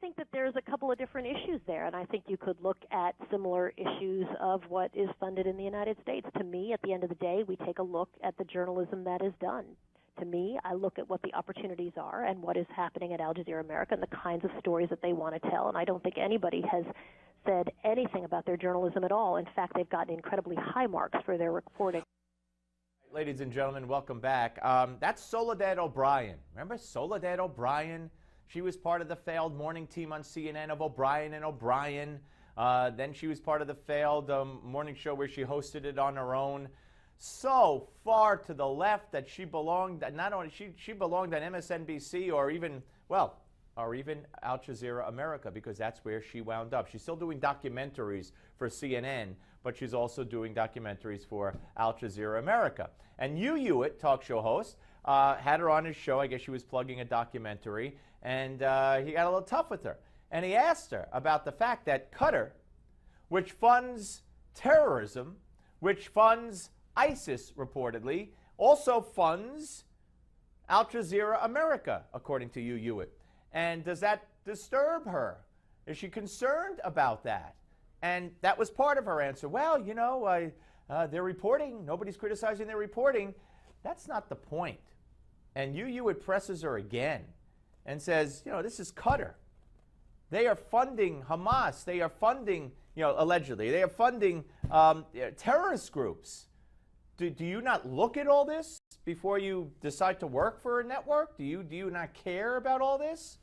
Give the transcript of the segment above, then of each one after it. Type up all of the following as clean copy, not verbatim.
think that there's a couple of different issues there, and I think you could look at similar issues of what is funded in the United States. To me, at the end of the day, we take a look at the journalism that is done. To me, I look at what the opportunities are and what is happening at Al Jazeera America and the kinds of stories that they want to tell, and I don't think anybody has said anything about their journalism at all. In fact, they've gotten incredibly high marks for their reporting. Ladies and gentlemen, welcome back. That's Soledad O'Brien. Remember Soledad O'Brien? She was part of the failed morning team on CNN of O'Brien and O'Brien. Then she was part of the failed morning show where she hosted it on her own. So far to the left that she belonged, not only she belonged on MSNBC or even Al Jazeera America, because that's where she wound up. She's still doing documentaries for CNN, but she's also doing documentaries for Al Jazeera America. And Hugh Hewitt, talk show host, had her on his show. I guess she was plugging a documentary, and he got a little tough with her. And he asked her about the fact that Qatar, which funds terrorism, which funds ISIS reportedly, also funds Al Jazeera America, according to Hugh Hewitt. And does that disturb her? Is she concerned about that? And that was part of her answer. Well, you know, they're reporting. Nobody's criticizing their reporting. That's not the point. And Hugh Hewitt presses her again and says, you know, this is Qatar. They are funding Hamas. They are funding, you know, allegedly, they are funding terrorist groups. Do you not look at all this before you decide to work for a network? Do you not care about all this?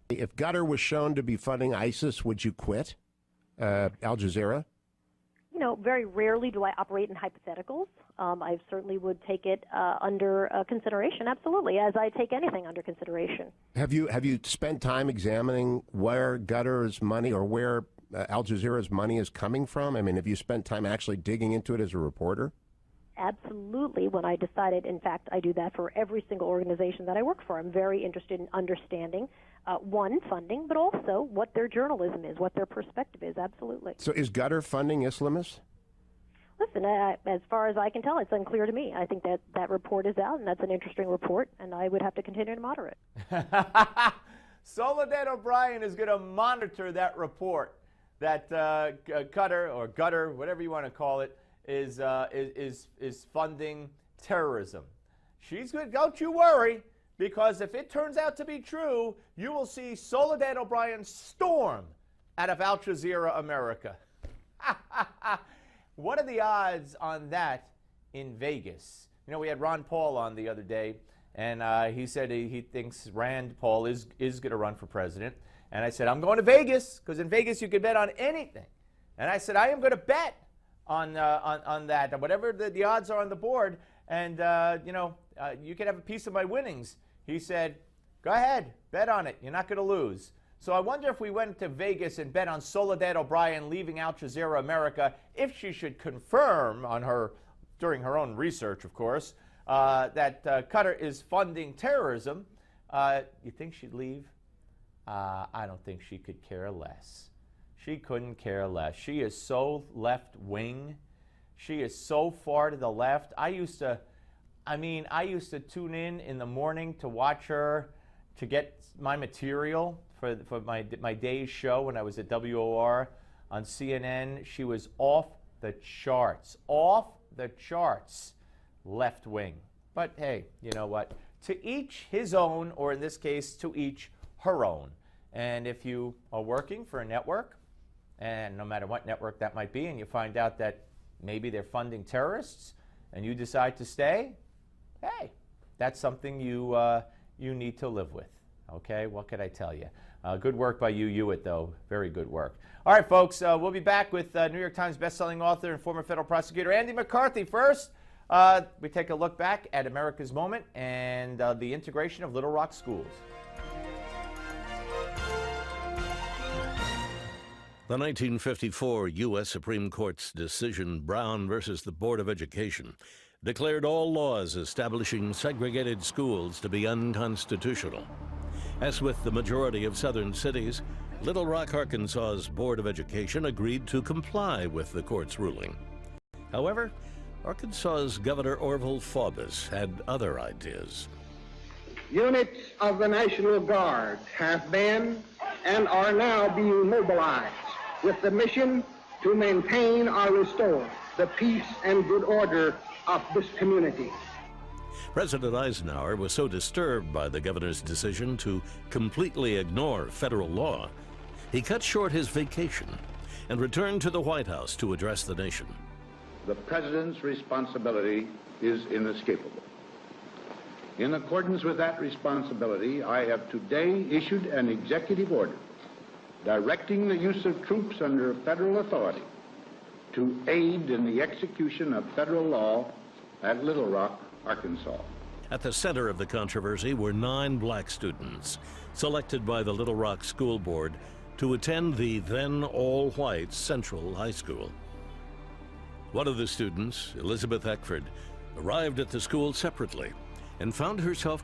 If Qatar was shown to be funding ISIS, would you quit Al Jazeera? You know, very rarely do I operate in hypotheticals. I certainly would take it under consideration, absolutely, as I take anything under consideration. Have you spent time examining where Qatar's money or where Al Jazeera's money is coming from? I mean, have you spent time actually digging into it as a reporter? Absolutely. When I decided, in fact, I do that for every single organization that I work for. I'm very interested in understanding, one, funding, but also what their journalism is, what their perspective is. Absolutely. So is Qatar funding Islamists? Listen, as far as I can tell, it's unclear to me. I think that report is out, and that's an interesting report, and I would have to continue to monitor it. Soledad O'Brien is going to monitor that report that Qatar or Gutter, whatever you want to call it, is funding terrorism. She's good. Don't you worry, because if it turns out to be true, you will see Soledad O'Brien storm out of Al Jazeera America. What are the odds on that in Vegas? You know, we had Ron Paul on the other day, and he said he thinks Rand Paul is going to run for president. And I said, I'm going to Vegas, because in Vegas you can bet on anything. And I said, I am going to bet on that, whatever the odds are on the board, and you can have a piece of my winnings. He said, go ahead, bet on it. You're not going to lose. So I wonder if we went to Vegas and bet on Soledad O'Brien leaving Al Jazeera America, if she should confirm on her, during her own research, of course, that Qatar is funding terrorism, you think she'd leave? I don't think she could care less. She couldn't care less. She is so left-wing. She is so far to the left. I used to tune in the morning to watch her, to get my material for my day's show when I was at WOR on CNN. She was off the charts, left-wing. But hey, you know what? To each his own, or in this case, to each her own. And if you are working for a network, and no matter what network that might be, and you find out that maybe they're funding terrorists, and you decide to stay, hey, that's something you need to live with. Okay, what could I tell you? Good work by you, Hewitt, though. Very good work. All right, folks, we'll be back with New York Times bestselling author and former federal prosecutor Andy McCarthy. First, we take a look back at America's moment and the integration of Little Rock schools. The 1954 U.S. Supreme Court's decision, Brown versus the Board of Education, declared all laws establishing segregated schools to be unconstitutional. As with the majority of southern cities, Little Rock, Arkansas's Board of Education agreed to comply with the court's ruling. However, Arkansas's Governor Orville Faubus had other ideas. Units of the National Guard have been and are now being mobilized with the mission to maintain or restore the peace and good order of this community. President Eisenhower was so disturbed by the governor's decision to completely ignore federal law, he cut short his vacation and returned to the White House to address the nation. The President's responsibility is inescapable. In accordance with that responsibility, I have today issued an executive order directing the use of troops under federal authority to aid in the execution of federal law at Little Rock, Arkansas. At the center of the controversy were 9 black students selected by the Little Rock School Board to attend the then all-white Central High School. One of the students, Elizabeth Eckford, arrived at the school separately and found herself